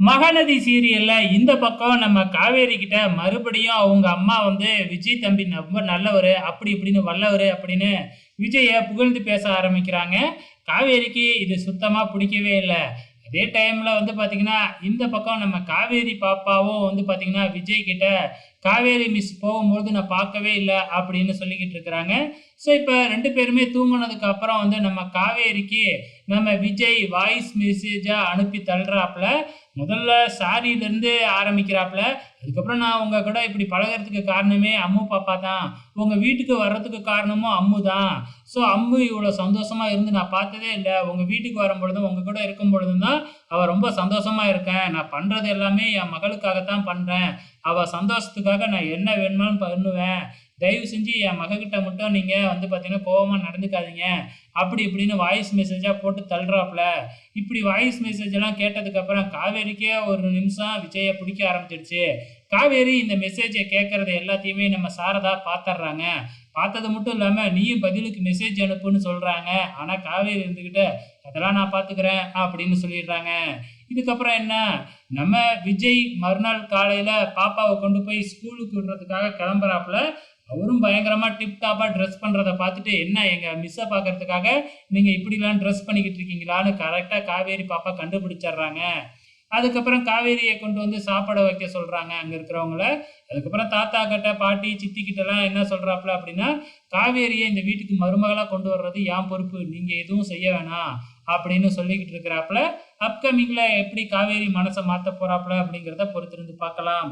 மகாநதி சீரியல்ல இந்த பக்கம் நம்ம காவேரி கிட்ட மறுபடியும் அவங்க அம்மா விஜய் தம்பி ரொம்ப நல்லவரு, அப்படி இப்படின்னு வல்லவரு அப்படின்னு விஜய புகழ்ந்து பேச ஆரம்பிக்கிறாங்க. காவேரிக்கு இது சுத்தமா பிடிக்கவே இல்ல. அதே டைம்ல பார்த்தீங்கன்னா, இந்த பக்கம் நம்ம காவேரி பாப்பாவும் பார்த்தீங்கன்னா, விஜய் கிட்ட காவேரி மிஸ் போகும்போது நான் பார்க்கவே இல்ல அப்படின்னு சொல்லிக்கிட்டு இருக்கிறாங்க. ஸோ இப்ப 2 பேருமே தூங்குனதுக்கு அப்புறம் நம்ம காவேரிக்கு நம்ம விஜய் வாய்ஸ் மெசேஜா அனுப்பி தள்ளுறாப்ல. முதல்ல சாரியிலருந்து ஆரம்பிக்கிறாப்ல. அதுக்கப்புறம் நான் உங்க கூட இப்படி பழகுறதுக்கு காரணமே அம்மு பாப்பா தான். உங்க வீட்டுக்கு வர்றதுக்கு காரணமும் அம்மு தான். ஸோ அம்மு இவ்வளோ சந்தோஷமா இருந்து நான் பார்த்ததே இல்ல. உங்க வீட்டுக்கு வரும்பொழுதும், உங்க கூட இருக்கும் பொழுதும் தான் அவ ரொம்ப சந்தோஷமா இருக்கேன். நான் பண்றது எல்லாமே என் மகளுக்காக தான் பண்றேன். அவ சந்தோஷத்துக்காக நான் என்ன வேணுமாலும் பண்ணுவேன். தயவு செஞ்சு என் மகக்கிட்ட மட்டும் நீங்க பார்த்தீங்கன்னா, கோவமா நடந்துக்காதீங்க. அப்படி இப்படின்னு வாய்ஸ் மெசேஜா போட்டு தள்ளுறாப்ல. இப்படி வாய்ஸ் மெசேஜ் எல்லாம் கேட்டதுக்கு அப்புறம் காவேரிக்கே ஒரு நிமிஷம் விஜய பிடிக்க ஆரம்பிச்சிடுச்சு. காவேரி இந்த மெசேஜ கேட்கறது எல்லாத்தையுமே நம்ம சாரதா பார்த்துடுறாங்க. பார்த்தது மட்டும் இல்லாம, நீயும் பதிலுக்கு மெசேஜ் அனுப்புன்னு சொல்றாங்க. ஆனா காவேரி இருந்துகிட்டு, அதெல்லாம் நான் பார்த்துக்கிறேன் அப்படின்னு சொல்லிடுறாங்க. இதுக்கப்புறம் என்ன, நம்ம விஜய் மறுநாள் காலையில பாப்பாவ கொண்டு போய் ஸ்கூலுக்கு விடுறதுக்காக கிளம்புறாப்புல. அவரும் பயங்கரமா டிப் டாப்பா ட்ரெஸ் பண்றத பார்த்துட்டு, என்ன எங்க மிஸ்ஸ பார்க்கறதுக்காக நீங்க இப்படிலாம் ட்ரெஸ் பண்ணிக்கிட்டு இருக்கீங்களான்னு கரெக்ட்டா காவேரி பாப்பா கண்டுபிடிச்சர்றாங்க. அதுக்கப்புறம் காவேரிய கொண்டு சாப்பாட வைக்க சொல்றாங்க அங்க இருக்கிறவங்கள. அதுக்கப்புறம் தாத்தா கிட்ட, பாட்டி, சித்தி கிட்டலாம் என்ன சொல்றாப்ல அப்படின்னா, "காவேரிய இந்த வீட்டுக்கு மருமகளா கொண்டு வர்றது என் பொறுப்பு. நீங்க எதுவும் செய்ய வேணாம்." அப்படின்னு சொல்லிக்கிட்டு இருக்கிறாப்ல. அப்கமிங்ல எப்படி காவேரி மனச மாத்தப் போறாப்ல அப்படிங்கிறத பொறுத்திருந்து பார்க்கலாம்.